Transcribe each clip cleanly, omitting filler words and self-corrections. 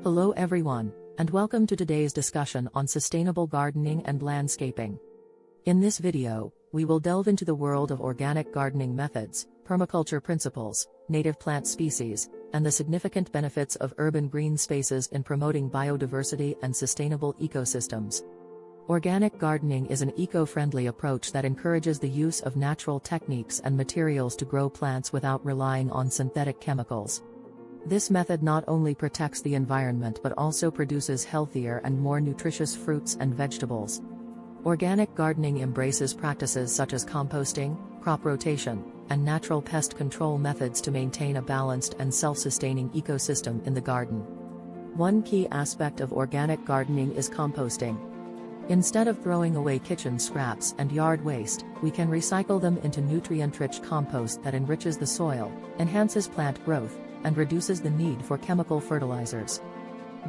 Hello everyone, and welcome to today's discussion on sustainable gardening and landscaping. In this video, we will delve into the world of organic gardening methods, permaculture principles, native plant species, and the significant benefits of urban green spaces in promoting biodiversity and sustainable ecosystems. Organic gardening is an eco-friendly approach that encourages the use of natural techniques and materials to grow plants without relying on synthetic chemicals. This method not only protects the environment but also produces healthier and more nutritious fruits and vegetables. Organic gardening embraces practices such as composting, crop rotation, and natural pest control methods to maintain a balanced and self-sustaining ecosystem in the garden. One key aspect of organic gardening is composting. Instead of throwing away kitchen scraps and yard waste, we can recycle them into nutrient-rich compost that enriches the soil, enhances plant growth, and reduces the need for chemical fertilizers.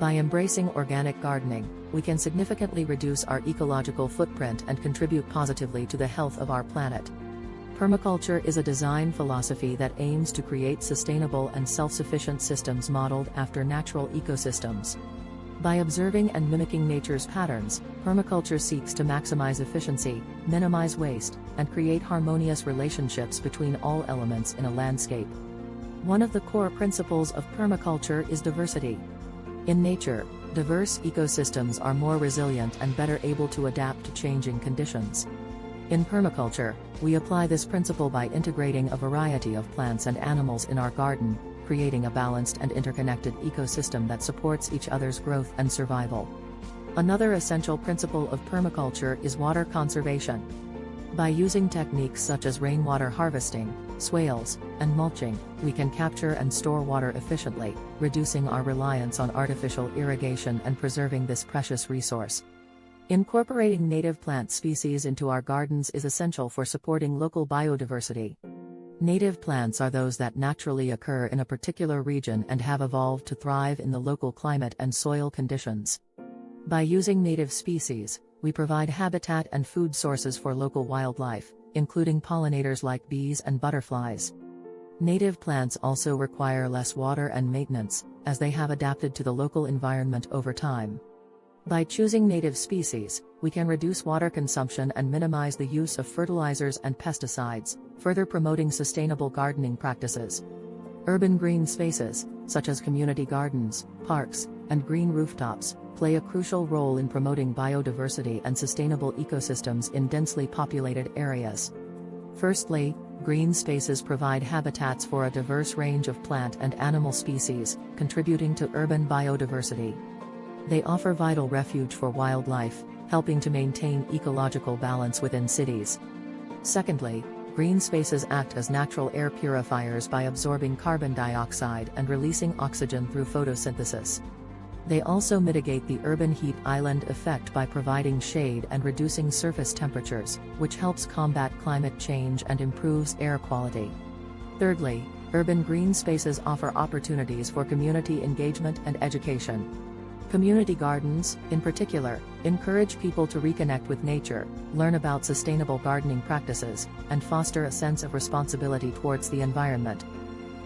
By embracing organic gardening, we can significantly reduce our ecological footprint and contribute positively to the health of our planet. Permaculture is a design philosophy that aims to create sustainable and self-sufficient systems modeled after natural ecosystems. By observing and mimicking nature's patterns, permaculture seeks to maximize efficiency, minimize waste, and create harmonious relationships between all elements in a landscape. One of the core principles of permaculture is diversity. In nature, diverse ecosystems are more resilient and better able to adapt to changing conditions. In permaculture, we apply this principle by integrating a variety of plants and animals in our garden, creating a balanced and interconnected ecosystem that supports each other's growth and survival. Another essential principle of permaculture is water conservation. By using techniques such as rainwater harvesting, swales, and mulching, we can capture and store water efficiently, reducing our reliance on artificial irrigation and preserving this precious resource. Incorporating native plant species into our gardens is essential for supporting local biodiversity. Native plants are those that naturally occur in a particular region and have evolved to thrive in the local climate and soil conditions. By using native species, we provide habitat and food sources for local wildlife, including pollinators like bees and butterflies. Native plants also require less water and maintenance, as they have adapted to the local environment over time. By choosing native species, we can reduce water consumption and minimize the use of fertilizers and pesticides, further promoting sustainable gardening practices. Urban green spaces, such as community gardens, parks, and green rooftops, play a crucial role in promoting biodiversity and sustainable ecosystems in densely populated areas. Firstly, green spaces provide habitats for a diverse range of plant and animal species, contributing to urban biodiversity. They offer vital refuge for wildlife, helping to maintain ecological balance within cities. Secondly, green spaces act as natural air purifiers by absorbing carbon dioxide and releasing oxygen through photosynthesis. They also mitigate the urban heat island effect by providing shade and reducing surface temperatures, which helps combat climate change and improves air quality. Thirdly, urban green spaces offer opportunities for community engagement and education. Community gardens, in particular, encourage people to reconnect with nature, learn about sustainable gardening practices, and foster a sense of responsibility towards the environment.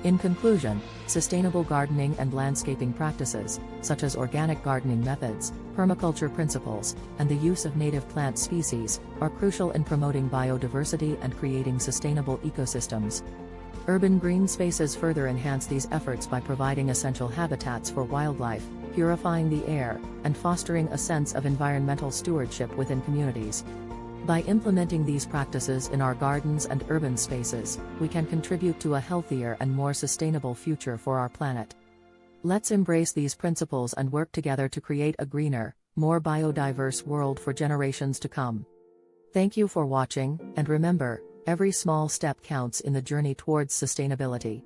In conclusion, sustainable gardening and landscaping practices, such as organic gardening methods, permaculture principles, and the use of native plant species, are crucial in promoting biodiversity and creating sustainable ecosystems. Urban green spaces further enhance these efforts by providing essential habitats for wildlife, purifying the air, and fostering a sense of environmental stewardship within communities. By implementing these practices in our gardens and urban spaces, we can contribute to a healthier and more sustainable future for our planet. Let's embrace these principles and work together to create a greener, more biodiverse world for generations to come. Thank you for watching, and remember, every small step counts in the journey towards sustainability.